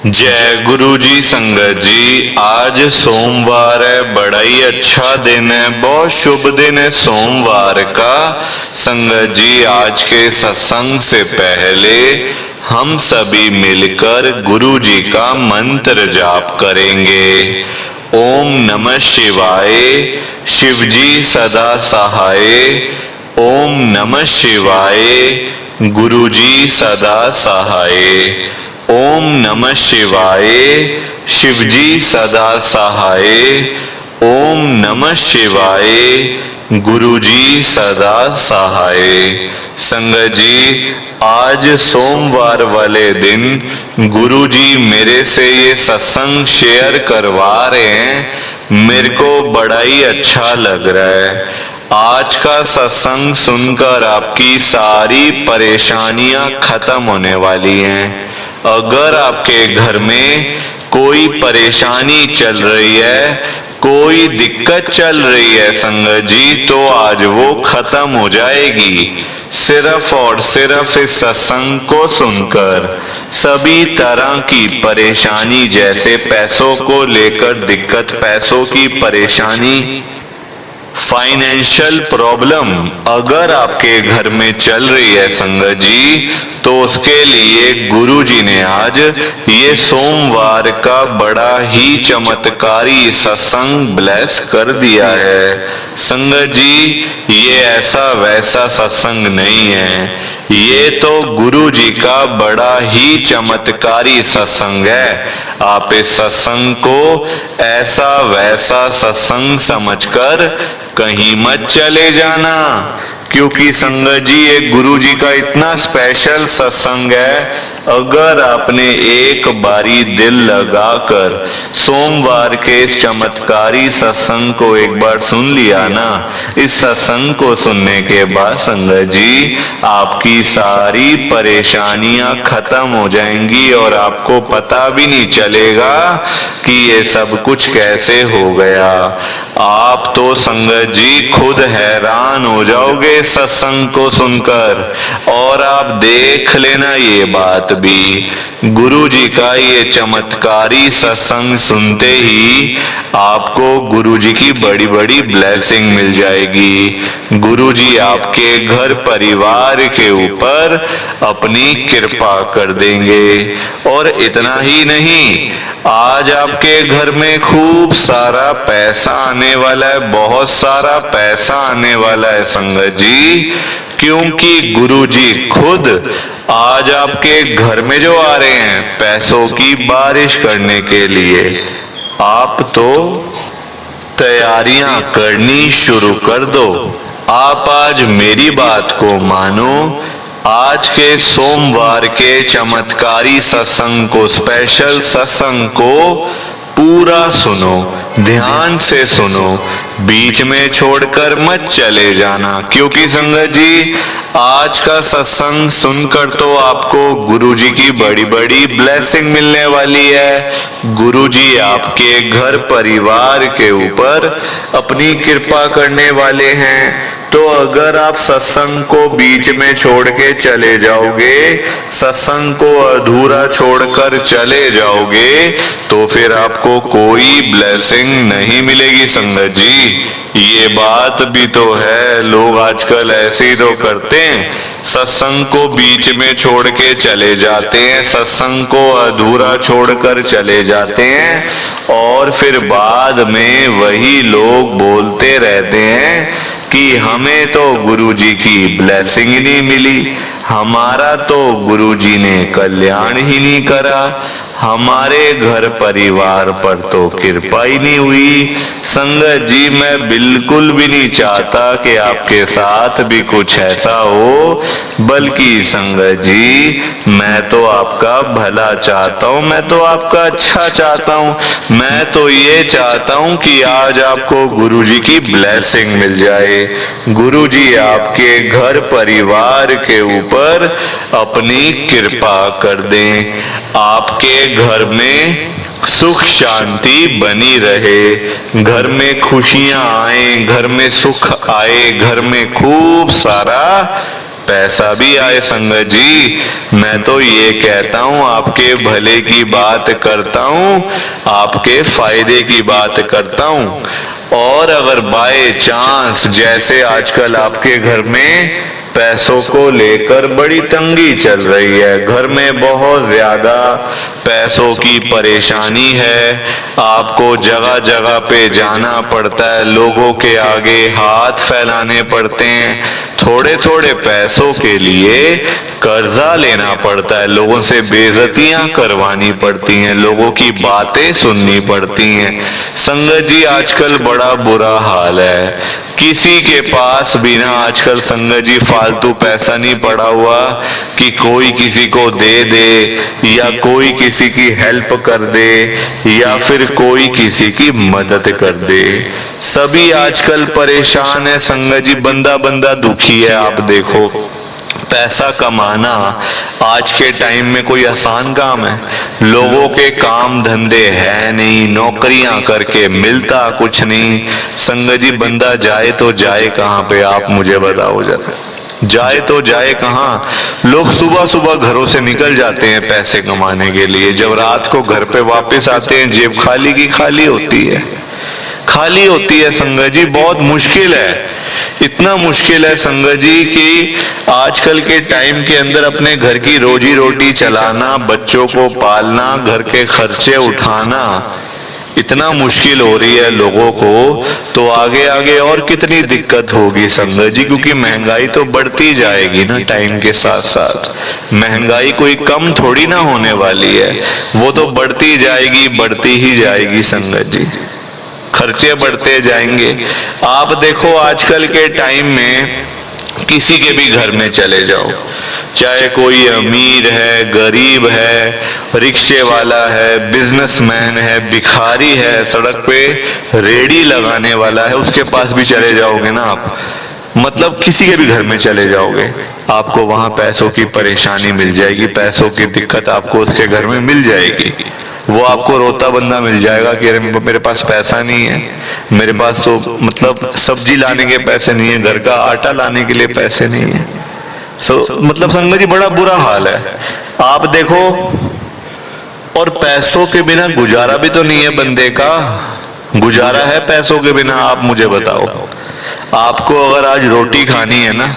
जय गुरु जी। संगत जी, आज सोमवार है, बड़ा ही अच्छा दिन है, बहुत शुभ दिन है सोमवार का। संगत जी, आज के सत्संग से पहले हम सभी मिलकर गुरु जी का मंत्र जाप करेंगे। ओम नमः शिवाय, शिव जी सदा सहाय। ओम नमः शिवाय, गुरु जी सदा सहाय। ओम नमः शिवाय, शिव जी सदा सहाय। ओम नमः शिवाय, गुरु जी सदा सहाय। संगत जी, आज सोमवार वाले दिन गुरु जी मेरे से ये सत्संग शेयर करवा रहे हैं, मेरे को बड़ा ही अच्छा लग रहा है। आज का सत्संग सुनकर आपकी सारी परेशानियां खत्म होने वाली हैं। अगर आपके घर में कोई परेशानी चल रही है, कोई दिक्कत चल रही है संगत जी, तो आज वो खत्म हो जाएगी। सिर्फ और सिर्फ इस सत्संग को सुनकर सभी तरह की परेशानी, जैसे पैसों को लेकर दिक्कत, पैसों की परेशानी, फाइनेंशियल प्रॉब्लम अगर आपके घर में चल रही है संगत जी, तो उसके लिए गुरु जी ने आज ये सोमवार का बड़ा ही चमत्कारी सत्संग ब्लेस कर दिया है। संगत जी, ये ऐसा वैसा सत्संग नहीं है, ये तो गुरु जी का बड़ा ही चमत्कारी सत्संग है। आप इस सत्संग को ऐसा वैसा सत्संग समझकर कहीं मत चले जाना, क्योंकि संगत जी ये गुरु जी का इतना स्पेशल सत्संग है। अगर आपने एक बारी दिल लगाकर सोमवार के इस चमत्कारी सत्संग को एक बार सुन लिया ना, इस सत्संग को सुनने के बाद संगत जी आपकी सारी परेशानियां खत्म हो जाएंगी और आपको पता भी नहीं चलेगा कि ये सब कुछ कैसे हो गया। आप तो संगत जी खुद हैरान हो जाओगे सत्संग को सुनकर। और आप देख लेना ये बात भी, गुरु जी का ये चमत्कारी सत्संग सुनते ही आपको गुरु जी की बड़ी बड़ी ब्लेसिंग मिल जाएगी। गुरु जी आपके घर परिवार के ऊपर अपनी कृपा कर देंगे। और इतना ही नहीं, आज आपके घर में खूब सारा पैसा आने वाला है, बहुत सारा पैसा आने वाला है संगत जी, क्योंकि गुरु जी खुद आज आपके घर में जो आ रहे हैं पैसों की बारिश करने के लिए। आप तो तैयारियां करनी शुरू कर दो। आप आज मेरी बात को मानो, आज के सोमवार के चमत्कारी सत्संग को, स्पेशल सत्संग को पूरा सुनो, ध्यान से सुनो, बीच में छोड़कर मत चले जाना, क्योंकि संगत जी आज का सत्संग सुनकर तो आपको गुरु जी की बड़ी बड़ी ब्लेसिंग मिलने वाली है। गुरु जी आपके घर परिवार के ऊपर अपनी कृपा करने वाले हैं। तो अगर आप सत्संग को बीच में छोड़ के चले जाओगे, सत्संग को अधूरा छोड़कर चले जाओगे, तो फिर आपको कोई ब्लेसिंग नहीं मिलेगी संगत जी। ये बात भी तो है, लोग आजकल ऐसे ही तो करते हैं, सत्संग को बीच में छोड़ के चले जाते हैं, सत्संग को अधूरा छोड़कर चले जाते हैं और फिर बाद में वही लोग बोलते रहते हैं कि हमें तो गुरु जी की ब्लेसिंग ही नहीं मिली, हमारा तो गुरु जी ने कल्याण ही नहीं करा, हमारे घर परिवार पर तो कृपा ही नहीं हुई। संगत जी, मैं बिल्कुल भी नहीं चाहता कि आपके साथ भी कुछ ऐसा हो, बल्कि संगत जी मैं तो आपका भला चाहता हूँ, मैं तो आपका अच्छा चाहता हूँ। मैं तो ये चाहता हूँ कि आज आपको गुरु जी की ब्लेसिंग मिल जाए, गुरु जी आपके घर परिवार के ऊपर अपनी कृपा कर दें, आपके घर में सुख शांति बनी रहे, घर में खुशियां आए, घर में सुख आए, घर में खूब सारा पैसा भी आए संगत जी। मैं तो ये कहता हूँ आपके भले की बात करता हूँ, आपके फायदे की बात करता हूँ। और अगर बाय चांस जैसे आजकल आपके घर में पैसों को लेकर बड़ी तंगी चल रही है, घर में बहुत ज्यादा पैसों की परेशानी है, आपको जगह जगह पे जाना पड़ता है, लोगों के आगे हाथ फैलाने पड़ते हैं, थोड़े थोड़े पैसों के लिए कर्जा लेना पड़ता है, लोगों से बेइज्जतियां करवानी पड़ती हैं, लोगों की बातें सुननी पड़ती हैं। संगत जी आजकल बड़ा बुरा हाल है। किसी के पास भी ना आजकल संगत जी फालतू पैसा नहीं पड़ा हुआ कि कोई किसी को दे दे या कोई किसी की हेल्प कर दे या फिर कोई किसी की मदद कर दे। सभी आजकल परेशान है संगत जी, बंदा बंदा दुखी है। आप देखो पैसा कमाना आज के टाइम में कोई आसान काम है? लोगों के काम धंधे है नहीं, नौकरियां करके मिलता कुछ नहीं। संगत जी बंदा जाए तो जाए कहाँ पे, आप मुझे बताओ जरा, जाए तो जाए कहाँ? लोग सुबह सुबह घरों से निकल जाते हैं पैसे कमाने के लिए, जब रात को घर पे वापस आते हैं जेब खाली की खाली होती है, खाली होती है। संगत जी बहुत मुश्किल है, इतना मुश्किल है संगत जी कि आजकल के टाइम के अंदर अपने घर की रोजी रोटी चलाना, बच्चों को पालना, घर के खर्चे उठाना इतना मुश्किल हो रही है लोगों को, तो आगे आगे और कितनी दिक्कत होगी संगत जी, क्योंकि महंगाई तो बढ़ती जाएगी ना टाइम के साथ साथ। महंगाई कोई कम थोड़ी ना होने वाली है, वो तो बढ़ती जाएगी, बढ़ती ही जाएगी संगत जी, खर्चे बढ़ते जाएंगे। आप देखो आजकल के टाइम में किसी के भी घर में चले जाओ, चाहे कोई अमीर है, गरीब है, रिक्शे वाला है, बिजनेसमैन है, भिखारी है, सड़क पे रेडी लगाने वाला है, उसके पास भी चले जाओगे ना आप, मतलब किसी के भी घर में चले जाओगे, आपको वहां पैसों की परेशानी मिल जाएगी, पैसों की दिक्कत आपको उसके घर में मिल जाएगी। वो आपको रोता बंदा मिल जाएगा कि अरे मेरे पास पैसा नहीं है, मेरे पास तो मतलब सब्जी लाने के पैसे नहीं है, घर का आटा लाने के लिए पैसे नहीं है। मतलब संगत जी बड़ा बुरा हाल है। आप देखो, और पैसों के बिना गुजारा भी तो नहीं है बंदे का, गुजारा है पैसों के बिना? आप मुझे बताओ, आपको अगर आज रोटी खानी है ना,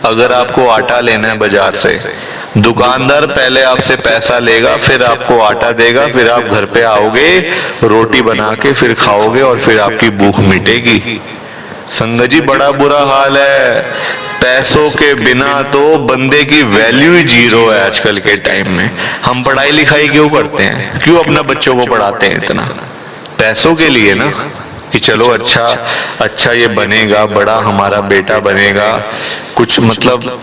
अगर आपको आटा लेना है बाजार से, दुकानदार पहले आपसे पैसा लेगा, फिर आपको आटा देगा, फिर आप घर पे आओगे, रोटी बना के फिर खाओगे और फिर आपकी भूख मिटेगी। संगत जी बड़ा बुरा हाल है, पैसों के बिना तो बंदे की वैल्यू ही जीरो है आजकल के टाइम में। हम पढ़ाई लिखाई क्यों करते हैं, क्यों अपना बच्चों को पढ़ाते हैं? इतना पैसों के लिए ना, कि चलो अच्छा ये बनेगा, बड़ा हमारा बेटा बनेगा, कुछ मतलब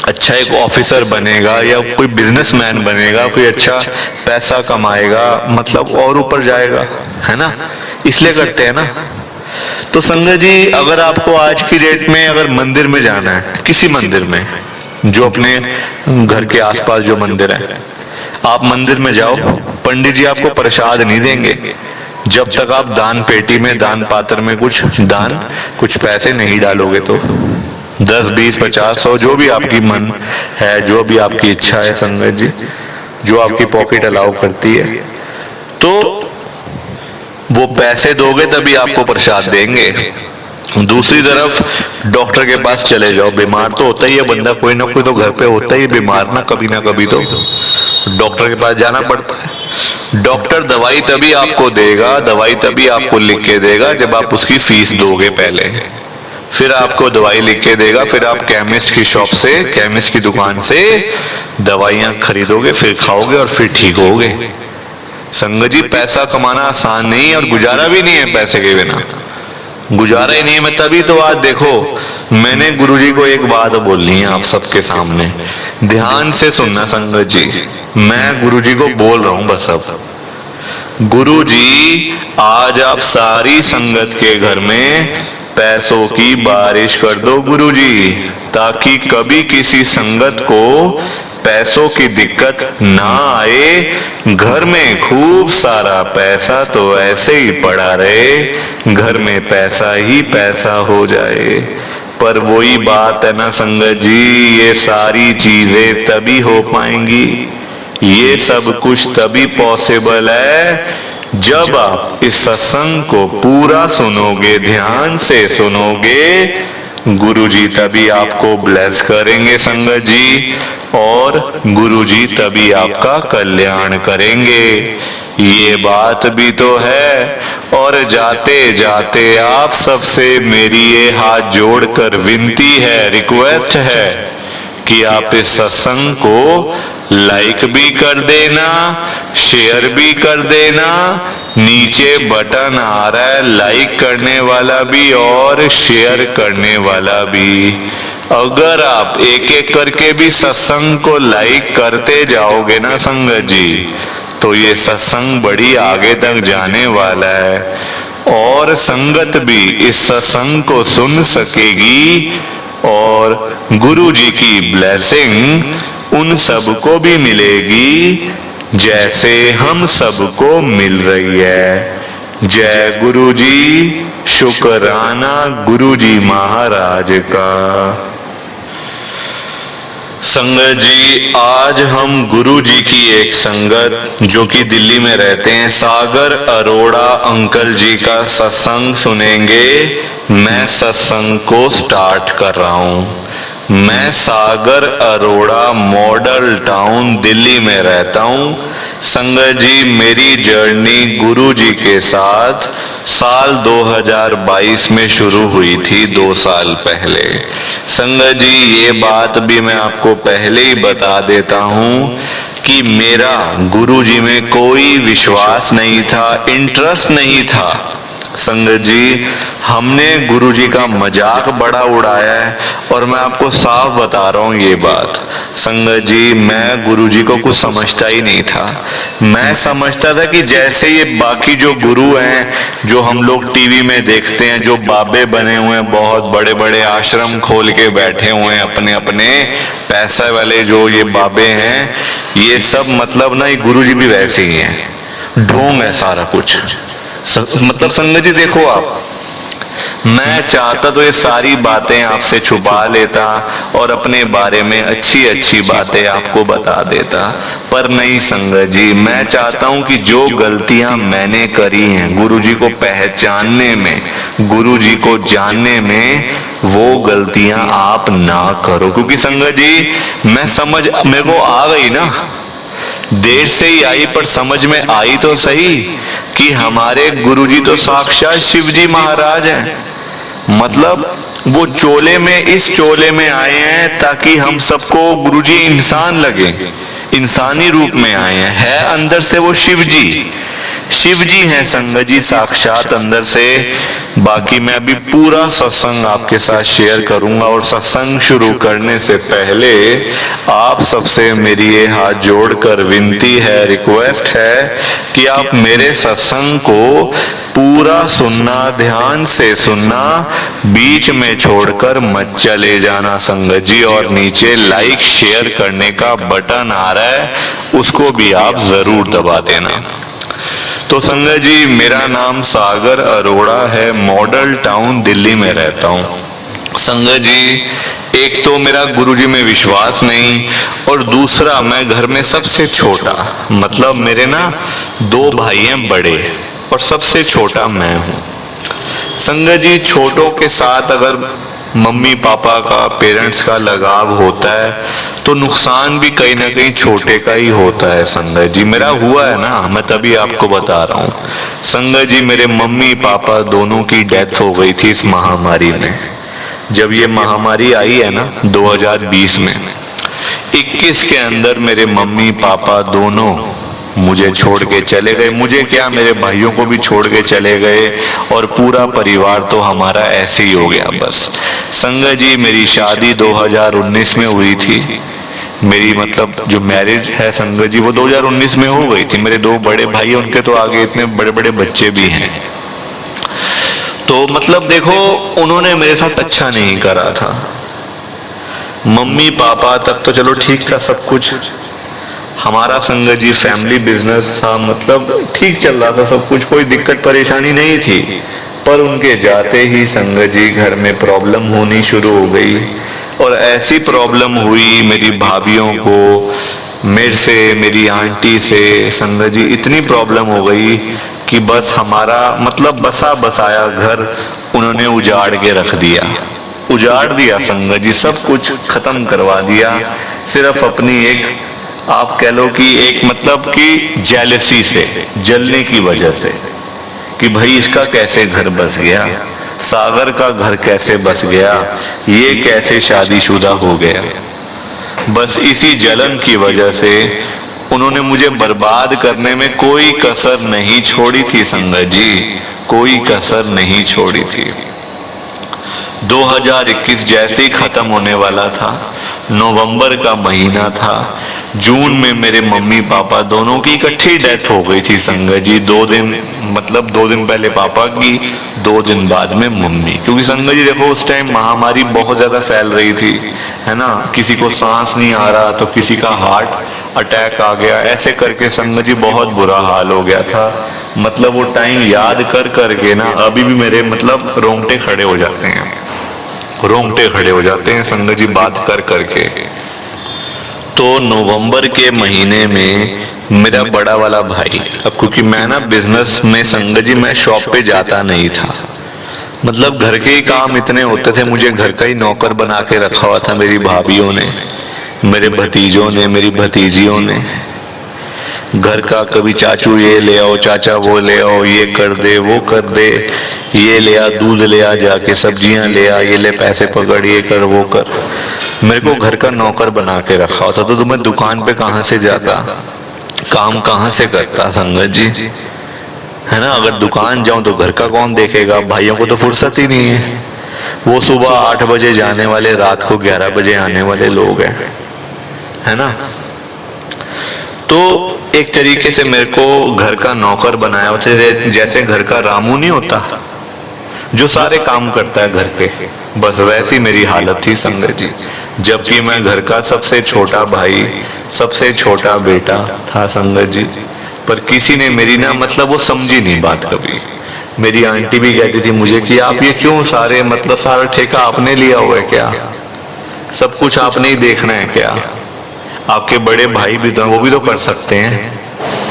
अच्छा एक ऑफिसर बनेगा या कोई बिजनेसमैन बनेगा, कोई अच्छा पैसा कमाएगा, मतलब और ऊपर जाएगा, है ना, इसलिए करते हैं ना। तो संगत जी अगर आपको आज की डेट में अगर मंदिर में जाना है, किसी मंदिर में जो अपने घर के आसपास जो मंदिर है, आप मंदिर में जाओ, पंडित जी आपको प्रसाद नहीं देंगे जब तक आप दान पेटी में, दान पात्र में कुछ पैसे नहीं डालोगे। तो 10, 20, 50, 100 जो भी आपकी मन है, जो भी आपकी इच्छा है संगत जी, जो आपकी पॉकेट अलाउ करती है, तो वो पैसे दोगे तभी आपको प्रसाद देंगे। दूसरी तरफ डॉक्टर के पास चले जाओ, बीमार तो होता ही है बंदा, कोई ना कोई तो घर पे होता ही बीमार ना कभी तो डॉक्टर के पास जाना पड़ता है। डॉक्टर दवाई तभी आपको देगा, दवाई तभी आपको लिख के देगा जब आप उसकी फीस दोगे पहले, फिर आपको दवाई लिख के देगा, फिर आप केमिस्ट की शॉप से, केमिस्ट की दुकान से दवाइयां खरीदोगे, फिर खाओगे और फिर ठीक होगे। संगत जी पैसा कमाना आसान नहीं है और गुजारा भी नहीं है पैसे के बिना, गुजारा ही नहीं है। मैं तभी तो आज देखो, मैंने गुरुजी को एक बात बोलनी है आप सबके सामने, ध्यान से सुनना संगत जी, मैं गुरुजी को बोल रहा हूं बस। अब गुरुजी आज आप सारी संगत के घर में पैसों की बारिश कर दो गुरुजी, ताकि कभी किसी संगत को पैसों की दिक्कत ना आए। घर में खूब सारा पैसा तो ऐसे ही पड़ा रहे, घर में पैसा ही पैसा हो जाए। पर वही बात है ना संगत जी, ये सारी चीजें तभी हो पाएंगी, ये सब कुछ तभी पॉसिबल है जब आप इस सत्संग को पूरा सुनोगे, ध्यान से सुनोगे। गुरुजी तभी आपको ब्लेस करेंगे संगत जी, और गुरुजी तभी आपका कल्याण करेंगे। ये बात भी तो है। और जाते जाते आप सबसे मेरी ये हाथ जोड़कर विनती है, रिक्वेस्ट है कि आप इस सत्संग को लाइक भी कर देना, शेयर भी कर देना। नीचे बटन आ रहा है लाइक करने वाला भी और शेयर करने वाला भी। अगर आप एक एक करके भी सत्संग को लाइक करते जाओगे ना संगत जी, तो ये सत्संग बड़ी आगे तक जाने वाला है, और संगत भी इस सत्संग को सुन सकेगी, और गुरु जी की ब्लेसिंग उन सबको भी मिलेगी जैसे हम सबको मिल रही है। जय गुरु जी, शुक्राना गुरु जी महाराज का। संगत जी, आज हम गुरु जी की एक संगत जो कि दिल्ली में रहते हैं, सागर अरोड़ा अंकल जी का सत्संग सुनेंगे। मैं सत्संग को स्टार्ट कर रहा हूँ। मैं सागर अरोड़ा मॉडल टाउन दिल्ली में रहता हूँ। संगत जी, मेरी जर्नी गुरु जी के साथ साल 2022 में शुरू हुई थी, 2 साल पहले। संगत जी, ये बात भी मैं आपको पहले ही बता देता हूँ कि मेरा गुरु जी में कोई विश्वास नहीं था, इंटरेस्ट नहीं था। संगत जी, हमने गुरु जी का मजाक बड़ा उड़ाया है, और मैं आपको साफ बता रहा हूँ ये बात। संगत जी, मैं गुरु जी को कुछ समझता ही नहीं था। मैं समझता था कि जैसे ये बाकी जो गुरु हैं, जो हम लोग टीवी में देखते हैं, जो बाबे बने हुए हैं, बहुत बड़े बड़े आश्रम खोल के बैठे हुए हैं, अपने अपने पैसे वाले जो ये बाबे हैं, ये सब मतलब ना, ये गुरु जी भी वैसे ही हैं, ढोंग है सारा कुछ। मतलब संगत जी देखो, आप, मैं चाहता तो ये सारी बातें आपसे छुपा लेता और अपने बारे में अच्छी अच्छी बातें आपको बता देता, पर नहीं संगत जी, मैं चाहता हूं कि जो गलतियां मैंने करी हैं गुरु जी को पहचानने में, गुरु जी को जानने में, वो गलतियां आप ना करो। क्योंकि संगत जी, मैं समझ, मेरे को आ गई ना, देर से ही आई, पर समझ में आई तो सही कि हमारे गुरुजी तो साक्षात शिव जी महाराज हैं। मतलब वो चोले में, इस चोले में आए हैं ताकि हम सबको गुरुजी इंसान लगे, इंसानी रूप में आए हैं। है अंदर से वो शिव जी, शिव जी हैं संगत जी साक्षात अंदर से। बाकी मैं अभी पूरा सत्संग आपके साथ शेयर करूंगा, और सत्संग शुरू करने से पहले आप सबसे मेरी ये हाथ जोड़कर विनती है, रिक्वेस्ट है कि आप मेरे सत्संग को पूरा सुनना, ध्यान से सुनना, बीच में छोड़कर मत चले जाना संगत जी। और नीचे लाइक शेयर करने का बटन आ रहा है, उसको भी आप जरूर दबा देना। तो संगत जी, मेरा नाम सागर अरोड़ा है, मॉडल टाउन दिल्ली में रहता हूँ। संगत जी, एक तो मेरा गुरुजी में विश्वास नहीं, और दूसरा मैं घर में सबसे छोटा, मतलब मेरे ना 2 भाई हैं बड़े, और सबसे छोटा मैं हूँ। संगत जी, छोटों के साथ अगर मम्मी पापा का, पेरेंट्स का लगाव होता है तो नुकसान भी कहीं ना कहीं छोटे का ही होता है। संगत जी, मेरा हुआ है ना, मैं तभी आपको बता रहा हूँ। संगत जी, मेरे मम्मी पापा दोनों की डेथ हो गई थी इस महामारी में। जब ये महामारी आई है ना 2020 में, 21 के अंदर मेरे मम्मी पापा दोनों मुझे छोड़ के चले गए। मुझे क्या, मेरे भाइयों को भी छोड़ के चले गए, और पूरा परिवार तो हमारा ऐसे ही हो गया बस। संगत जी, मेरी शादी 2019 में हुई थी। मेरी मतलब जो मैरिज है संगत जी, वो 2019 में हो गई थी। मेरे 2 बड़े भाई हैं, उनके तो आगे इतने बड़े बड़े बच्चे भी हैं। तो मतलब देखो, उन्होंने मेरे साथ अच्छा नहीं करा था। मम्मी पापा तक तो चलो ठीक था सब कुछ, हमारा संगत जी फैमिली बिजनेस था, मतलब ठीक चल रहा था सब कुछ, कोई दिक्कत परेशानी नहीं थी। पर उनके जाते ही संगत जी घर में प्रॉब्लम होनी शुरू हो गई। और ऐसी प्रॉब्लम हुई मेरी भाभीयों को, मेरे से, मेरी आंटी से, संगत जी इतनी प्रॉब्लम हो गई कि बस हमारा मतलब बसा बसाया घर उन्होंने उजाड़ के रख दिया। उजाड़ दिया संगत जी, सब कुछ खत्म करवा दिया। सिर्फ अपनी एक, आप कह लो कि एक मतलब कि जेलसी से, जलने की वजह से कि भाई इसका कैसे घर बस गया, सागर का घर कैसे बस गया, ये कैसे शादीशुदा हो गया। बस इसी जलन की वजह से उन्होंने मुझे बर्बाद करने में कोई कसर नहीं छोड़ी थी संगत जी, कोई कसर नहीं छोड़ी थी। 2021 जैसे ही खत्म होने वाला था, नवंबर का महीना था, जून में मेरे मम्मी पापा दोनों की इकट्ठी डेथ हो गई थी संगत जी। 2 दिन मतलब 2 दिन पहले पापा की, 2 दिन बाद में मम्मी। क्योंकि संगत जी देखो उस टाइम महामारी बहुत ज्यादा फैल रही थी, है ना, किसी को सांस नहीं आ रहा तो किसी का हार्ट अटैक आ गया, ऐसे करके संगत जी बहुत बुरा हाल हो गया था। मतलब वो टाइम याद कर करके ना अभी भी मेरे मतलब रोंगटे खड़े हो जाते हैं, रोंगटे खड़े हो जाते हैं संगत जी बात कर करके। तो नवंबर के महीने में मेरा बड़ा वाला भाई, अब क्योंकि मैं ना बिजनेस में संगत जी मैं शॉप पे जाता नहीं था, मतलब घर के ही काम इतने होते थे, मुझे घर का ही नौकर बना के रखा हुआ था मेरी भाभीयों ने, मेरे भतीजों ने, मेरी भतीजियों ने। घर का कभी चाचू ये ले आओ, चाचा वो ले आओ, ये कर दे वो कर दे, ये ले आ दूध ले आ, जाके सब्जियां ले आ, ये ले पैसे पकड़, ये कर वो कर। मेरे को घर का नौकर बना के रखा होता, तो मैं दुकान पे कहाँ से जाता, काम कहाँ से करता संगत जी, है ना। अगर दुकान जाऊं तो घर का कौन देखेगा, भाइयों को तो फुर्सत ही नहीं है, वो सुबह 8 बजे जाने वाले, रात को 11 बजे आने वाले लोग हैं, है ना। तो एक तरीके से मेरे को घर का नौकर बनाया होता, जैसे घर का रामू नहीं होता जो सारे काम करता है घर के, बस वैसी मेरी हालत थी संगत जी। जबकि मैं घर का सबसे छोटा भाई, सबसे छोटा बेटा था संगत जी, पर किसी ने मेरी ना मतलब वो समझी नहीं बात कभी। मेरी आंटी भी कहती थी मुझे कि आप ये क्यों सारे मतलब सारा ठेका आपने लिया हुआ है क्या, सब कुछ आपने ही देखना है क्या, आपके बड़े भाई भी तो वो भी तो कर सकते हैं,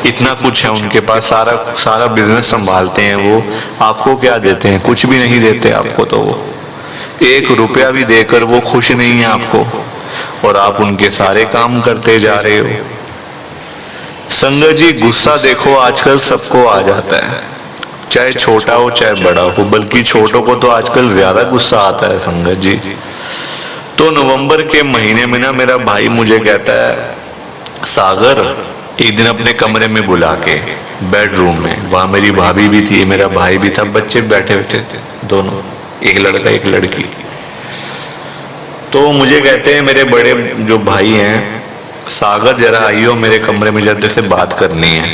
इतना कुछ है उनके पास, सारा सारा बिजनेस संभालते हैं वो, आपको क्या देते हैं, कुछ भी नहीं देते आपको, तो वो 1 रुपया भी देकर वो खुश नहीं है आपको, और आप उनके सारे काम करते जा रहे हो। संगत जी गुस्सा देखो आजकल सबको आ जाता है, चाहे छोटा हो चाहे बड़ा हो, बल्कि छोटों को तो आजकल ज्यादा गुस्सा आता है संगत जी। तो नवंबर के महीने में ना मेरा भाई मुझे कहता है सागर, एक दिन अपने कमरे में बुला के, बेडरूम में, वहां मेरी भाभी भी थी, मेरा भाई भी था, बच्चे बैठे बैठे थे दोनों, एक लड़का एक लड़की। तो मुझे कहते हैं मेरे बड़े जो भाई हैं, सागर जरा आइयो मेरे कमरे में, जरा से बात करनी है।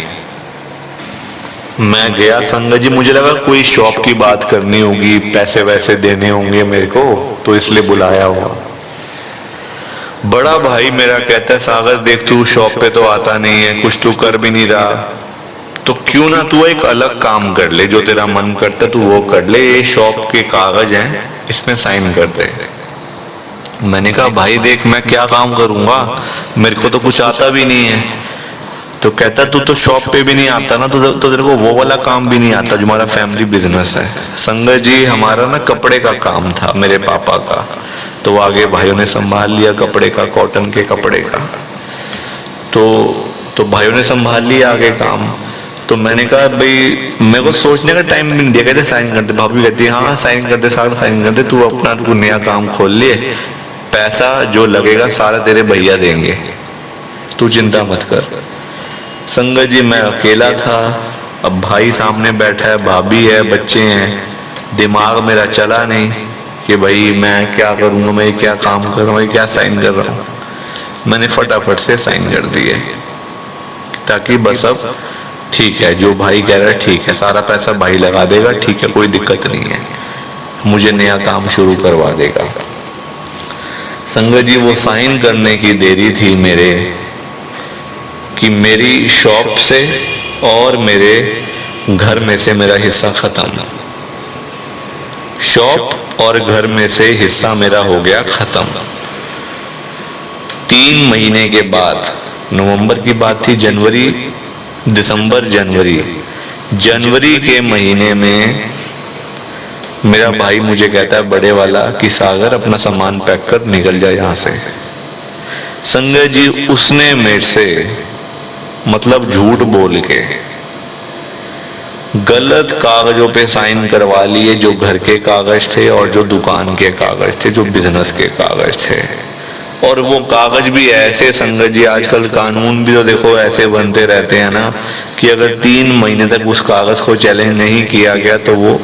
मैं गया संगत जी, मुझे लगा कोई शॉप की बात करनी होगी, पैसे वैसे देने होंगे मेरे को, तो इसलिए बुलाया हुआ। बड़ा भाई मेरा कहता है सागर देख तू शॉप पे तो आता नहीं है, कुछ तू कर भी नहीं रहा, तो क्यों ना तू एक अलग काम कर ले, जो तेरा मन करता तू वो कर ले, ये शॉप के कागज हैं इसमें साइन कर दे। मैंने कहा भाई देख मैं क्या काम करूंगा, मेरे को तो कुछ आता भी नहीं है। तो कहता तू तो शॉप पे भी नहीं आता ना, तो तेरे को वो वाला काम भी नहीं आता जो हमारा फैमिली बिजनेस है। संगत जी हमारा ना कपड़े का काम था मेरे पापा का, तो आगे भाइयों ने संभाल लिया कपड़े का, कॉटन के कपड़े का, तो भाइयों ने संभाल लिया आगे काम। तो मैंने कहा भाई मेरे को सोचने का टाइम भी नहीं दिया, कहते साइन कर दे, भाभी कहती है हाँ साइन कर दे, सारा साइन कर दे, तू अपना तू नया काम खोल ले, पैसा जो लगेगा सारा तेरे भैया देंगे, तू चिंता मत कर। संगत जी मैं अकेला था, अब भाई सामने बैठा है, भाभी है, बच्चे हैं, दिमाग मेरा चला नहीं कि भाई मैं क्या करूँगा, मैं क्या काम कर रहा हूँ, क्या साइन कर रहा हूँ। मैंने फटाफट से साइन कर दिए ताकि बस अब ठीक है, जो भाई कह रहा है ठीक है, सारा पैसा भाई लगा देगा, ठीक है कोई दिक्कत नहीं है, मुझे नया काम शुरू करवा देगा। संगत जी वो साइन करने की देरी थी मेरे कि मेरी शॉप से और मेरे घर में से मेरा हिस्सा खत्म। शॉप और घर में से हिस्सा मेरा हो गया खत्म। 3 महीने के बाद, नवंबर की बात थी, जनवरी के महीने में मेरा भाई मुझे कहता है, बड़े वाला, कि सागर अपना सामान पैक कर निकल जा यहाँ से। संगत जी, उसने मेरे से मतलब झूठ बोल के गलत कागजों पे साइन करवा लिए, जो घर के कागज थे और जो दुकान के कागज थे, जो बिजनेस के कागज थे। और वो कागज भी ऐसे, संगत जी आजकल कानून भी तो देखो ऐसे बनते रहते हैं ना, कि अगर 3 महीने तक उस कागज को चैलेंज नहीं किया गया तो वो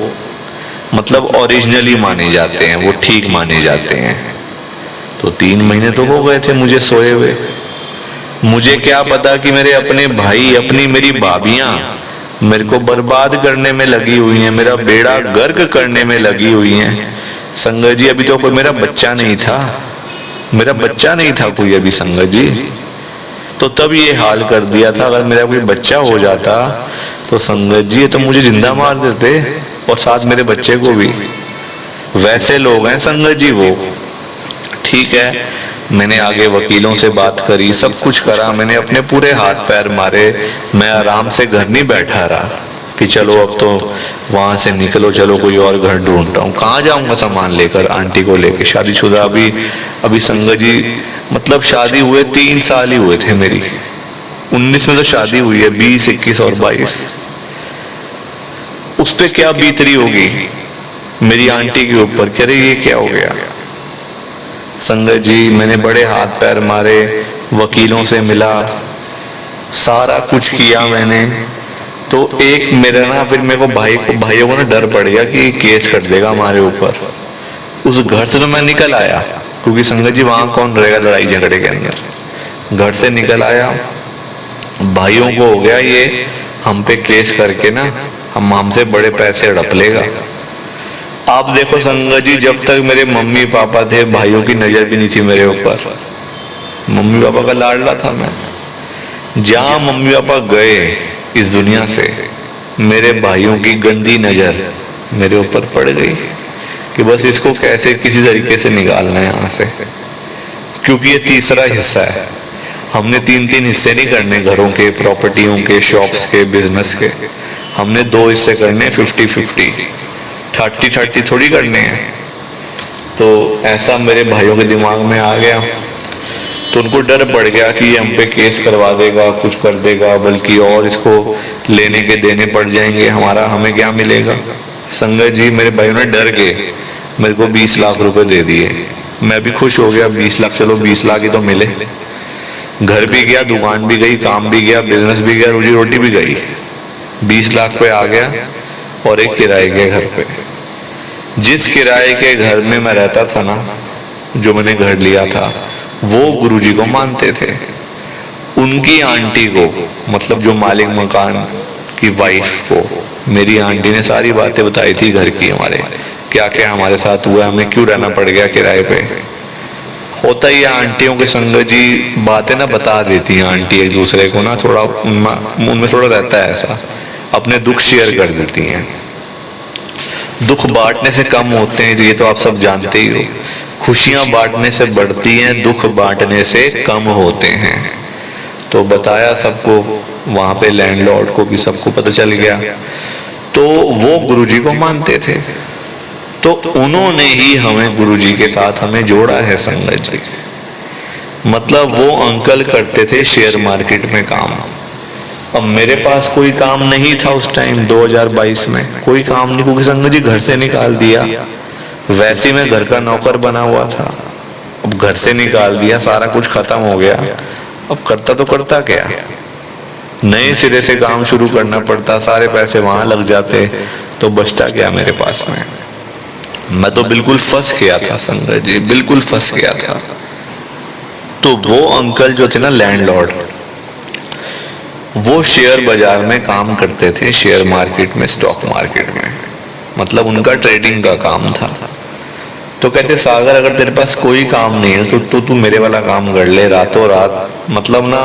मतलब ओरिजिनली माने जाते हैं, वो ठीक माने जाते हैं। तो 3 महीने तो हो गए थे मुझे सोए हुए। मुझे क्या पता कि मेरे अपने भाई, अपनी मेरी भाभियां मेरे को बर्बाद करने में लगी हुई हैं, मेरा बेड़ा गर्क करने में लगी हुई हैं। संगत जी, अभी तो कोई मेरा बच्चा नहीं था कोई अभी, संगत जी। तो तब ये हाल कर दिया था। अगर मेरा कोई बच्चा हो जाता तो संगत जी तो मुझे जिंदा मार देते, और साथ मेरे बच्चे को भी। वैसे लोग हैं संगत जी वो। ठीक है, मैंने आगे वकीलों से बात करी, सब कुछ करा, मैंने अपने पूरे हाथ पैर मारे। मैं आराम से घर नहीं बैठा रहा कि चलो अब तो वहां से निकलो, चलो कोई और घर ढूंढता हूँ। कहाँ जाऊंगा सामान लेकर, आंटी को लेकर, शादीशुदा अभी संगत जी मतलब शादी हुए 3 साल ही हुए थे मेरी। 19 में तो शादी हुई है, 20, 21 और 22। उस पे क्या बीतरी होगी मेरी आंटी के ऊपर, कह रही ये क्या हो गया। संगत जी, मैंने बड़े हाथ पैर मारे, वकीलों से मिला, सारा कुछ किया मैंने। तो एक मेरा ना, फिर मेरे को भाइयों को ना डर पड़ गया कि केस कर देगा हमारे ऊपर। उस घर से तो मैं निकल आया, क्योंकि संगत जी वहां कौन रहेगा लड़ाई झगड़े के अंदर। घर से निकल आया, भाइयों को हो गया ये हम पे केस करके ना हमसे बड़े पैसे हड़प लेगा। आप देखो संगत जी, जब तक मेरे मम्मी पापा थे, भाइयों की नजर भी नहीं थी मेरे ऊपर। मम्मी पापा का लाडला था मैं। जहां मम्मी पापा गए इस दुनिया से, मेरे भाइयों की गंदी नजर मेरे ऊपर पड़ गई कि बस इसको कैसे किसी तरीके से निकालना है यहाँ से, क्योंकि ये तीसरा हिस्सा है। हमने 3-3 हिस्से नहीं करने, घरों के, प्रॉपर्टियों के, शॉप्स के, बिजनेस के। हमने 2 हिस्से करने, 50-50, 30-30 थोड़ी करने हैं। तो ऐसा मेरे भाइयों के दिमाग में आ गया, तो उनको डर पड़ गया कि ये हम पे केस करवा देगा, कुछ कर देगा, बल्कि और इसको लेने के देने पड़ जाएंगे, हमें क्या मिलेगा। संगत जी, मेरे भाइयों ने डर के मेरे को 20 लाख रुपए दे दिए। मैं भी खुश हो गया, 20 लाख, चलो 20 लाख ही तो मिले। घर भी गया, दुकान भी गई, काम भी गया, बिजनेस भी गया, रोजी रोटी भी गई। 20 लाख पे आ गया, और एक किराए के घर पे। जिस किराए के घर में मैं रहता था ना, जो मैंने घर लिया था, वो गुरुजी को मानते थे। उनकी आंटी को, मतलब जो मालिक मकान की वाइफ को, मेरी आंटी ने सारी बातें बताई थी घर की, हमारे क्या क्या हमारे साथ हुआ, हमें क्यों रहना पड़ गया किराए पे। होता ही है आंटियों के संगत जी, बातें ना बता देती हैं आंटी एक दूसरे को ना, थोड़ा उनमें थोड़ा रहता है ऐसा, अपने दुख शेयर कर देती हैं। दुख बांटने से कम होते हैं, ये तो आप सब जानते ही हो। खुशियां बांटने से बढ़ती हैं, दुख बांटने से कम होते हैं। तो बताया सबको, वहां पे लैंडलॉर्ड को भी सबको पता चल गया। तो वो गुरुजी को मानते थे, तो उन्होंने ही हमें गुरुजी के साथ हमें जोड़ा है संगत जी। मतलब वो अंकल करते थे शेयर मार्केट में काम। अब मेरे पास कोई काम नहीं था उस टाइम, 2022 में कोई काम नहीं, क्योंकि संगत जी घर से निकाल दिया। वैसे मैं घर का नौकर बना हुआ था, अब घर से निकाल दिया, सारा कुछ खत्म हो गया। अब करता तो करता क्या, नए सिरे से काम शुरू करना पड़ता, सारे पैसे वहां लग जाते, तो बचता क्या मेरे पास में। मैं तो बिल्कुल फंस गया था संगत जी, बिल्कुल फंस गया था। तो वो अंकल जो थे ना लैंडलॉर्ड, वो शेयर बाजार में काम करते थे, शेयर मार्केट में, स्टॉक मार्केट में, मतलब उनका ट्रेडिंग का काम था। तो कहते सागर, अगर तेरे पास कोई काम नहीं है तो तू मेरे वाला काम कर ले, रातों रात मतलब ना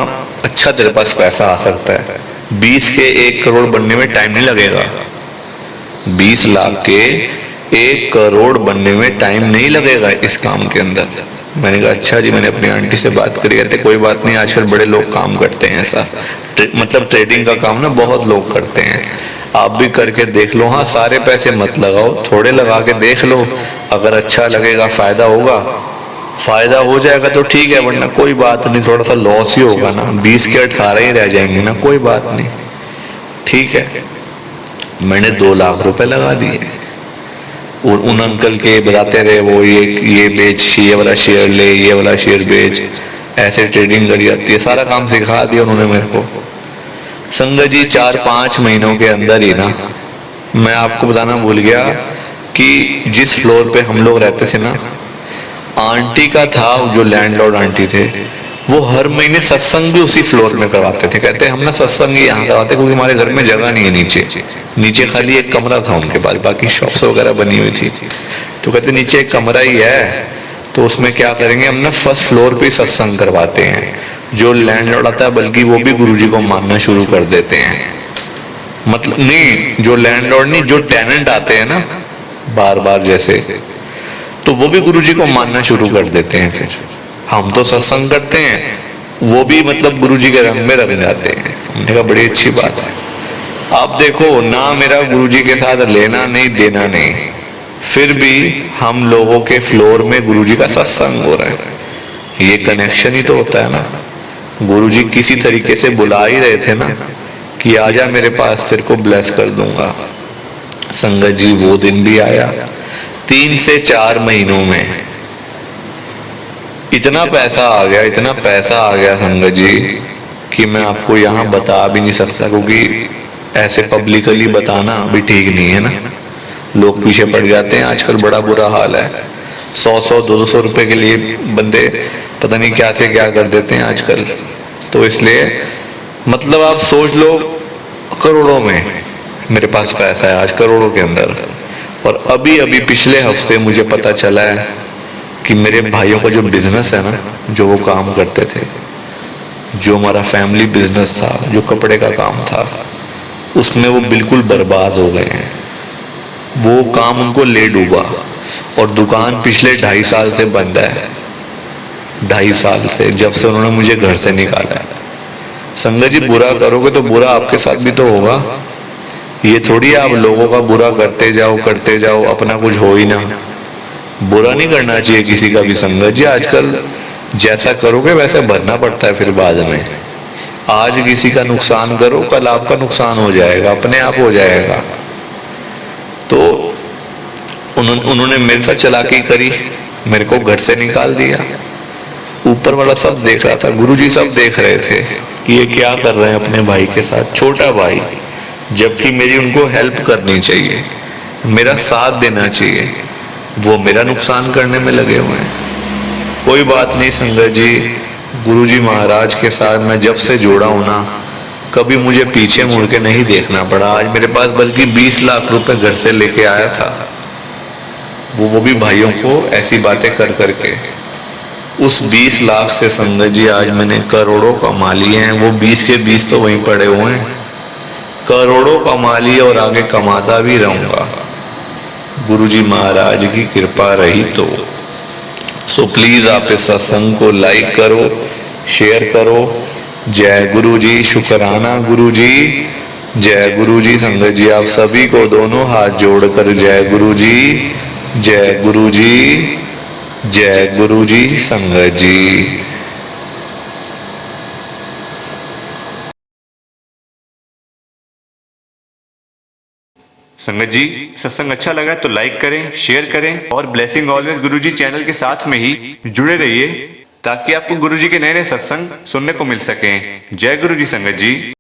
अच्छा तेरे पास पैसा आ सकता है। 20 के 1 करोड़ बनने में टाइम नहीं लगेगा। 20 लाख के 1 करोड़ बनने में टाइम नहीं लगेगा इस काम के अंदर। मैंने कहा अच्छा जी। मैंने अपनी आंटी से बात करी, कहते कोई बात नहीं, आजकल बड़े लोग काम करते हैं ऐसा, मतलब ट्रेडिंग का काम ना बहुत लोग करते हैं, आप भी करके देख लो। हाँ, सारे पैसे मत लगाओ, थोड़े लगा के देख लो, अगर अच्छा लगेगा, फायदा होगा, फायदा हो जाएगा तो ठीक है, वरना कोई बात नहीं, थोड़ा सा लॉस ही होगा ना, 20 के 18 ही रह जाएंगे ना, कोई बात नहीं, ठीक है। मैंने 2 लाख रुपए लगा दिए और उन अंकल के बताते रहे, वो ये बेच, ये वाला शेयर ले, ये वाला शेयर बेच, ऐसे ट्रेडिंग करी जाती है, सारा काम सिखा दिया उन्होंने मेरे को। संगत जी 4-5 महीनों के अंदर ही ना, मैं आपको बताना भूल गया कि जिस फ्लोर पे हम लोग रहते थे ना, आंटी का था, जो लैंडलॉर्ड आंटी थे, वो हर महीने सत्संग भी उसी फ्लोर में करवाते थे। कहते हम ना सत्संग ही यहाँ करवाते क्योंकि हमारे घर में जगह नहीं है नीचे खाली एक कमरा था उनके पास, बाकी शॉप्स वगैरह बनी हुई थी, तो कहते नीचे एक कमरा ही है, तो उसमें क्या करेंगे हम ना फर्स्ट फ्लोर पे सत्संग करवाते हैं। जो लैंडलॉर्ड आता है बल्कि वो भी गुरुजी को मानना शुरू कर देते हैं, मतलब नहीं, जो लैंडलॉर्ड नहीं, जो टेनेंट आते हैं ना बार जैसे, तो वो भी गुरुजी को मानना शुरू कर देते हैं। फिर हम तो सत्संग करते हैं, वो भी मतलब गुरुजी के रंग में रंग जाते हैं। हमने कहा बड़ी अच्छी बात है। आप देखो ना, मेरा गुरुजी के साथ लेना नहीं देना नहीं, फिर भी हम लोगों के फ्लोर में गुरुजी का सत्संग हो रहा है, ये कनेक्शन ही तो होता है ना। गुरुजी किसी तरीके से बुला ही रहे थे ना कि आजा मेरे पास, तेरे को ब्लेस कर दूंगा। संगत जी वो दिन भी आया। 3 से 4 महीनों में इतना पैसा आ गया संगत जी कि मैं आपको यहाँ बता भी नहीं सकता, क्योंकि ऐसे पब्लिकली बताना भी ठीक नहीं है ना, लोग पीछे पड़ जाते हैं आजकल, बड़ा बुरा हाल है। 100-200 रुपए के लिए बंदे पता नहीं क्या से क्या कर देते हैं आजकल, तो इसलिए मतलब आप सोच लो करोड़ों में मेरे पास पैसा है आज, करोड़ों के अंदर। और अभी पिछले हफ्ते मुझे पता चला है कि मेरे भाइयों का जो बिजनेस है ना, जो वो काम करते थे, जो हमारा फैमिली बिजनेस था, जो कपड़े का काम था, उसमें वो बिल्कुल बर्बाद हो गए हैं। वो काम उनको ले डूबा और दुकान पिछले 2.5 साल से बंद है, 2.5 साल से, जब से उन्होंने मुझे घर से निकाला है। संगत जी बुरा करोगे तो बुरा आपके साथ भी तो होगा, ये थोड़ी आप लोगों का बुरा करते जाओ, अपना कुछ हो ही ना। बुरा नहीं करना चाहिए किसी का भी संगत जी, आजकल जैसा करोगे वैसे भरना पड़ता है फिर बाद में। आज किसी का नुकसान करो, कल आपका नुकसान हो जाएगा, अपने आप हो जाएगा। तो उन्होंने मेरे साथ चालाकी करी, मेरे को घर से निकाल दिया। ऊपर वाला सब देख रहा था, गुरुजी सब देख रहे थे कि ये क्या कर रहे हैं अपने भाई के साथ, छोटा भाई, जबकि मेरी उनको हेल्प करनी चाहिए, मेरा साथ देना चाहिए, वो मेरा नुकसान करने में लगे हुए हैं। कोई बात नहीं संगत जी, गुरुजी महाराज के साथ मैं जब से जुड़ा हूं ना, कभी मुझे पीछे मुड़ के नहीं देखना पड़ा। आज मेरे पास बल्कि 20 लाख रुपए घर से लेके आया था, वो भी भाइयों को ऐसी बातें कर करके। उस 20 लाख से संगत जी आज मैंने करोड़ों कमा लिए हैं, वो 20 के 20 तो वहीं पड़े हुए हैं। करोड़ों कमा लिए और आगे कमाता भी रहूंगा, गुरुजी महाराज की कृपा रही तो। सो प्लीज आप इस सत्संग को लाइक करो, शेयर करो। जय गुरुजी, शुक्राना गुरुजी, जय गुरुजी। संगत जी आप सभी को दोनों हाथ जोड़कर जय गुरुजी, जय गुरुजी, जय गुरुजी। संगत जी संगत जी सत्संग अच्छा लगा तो लाइक करें, शेयर करें और ब्लेसिंग ऑलवेज गुरुजी चैनल के साथ में ही जुड़े रहिए ताकि आपको गुरुजी के नए नए सत्संग सुनने को मिल सकें। जय गुरुजी संगत जी।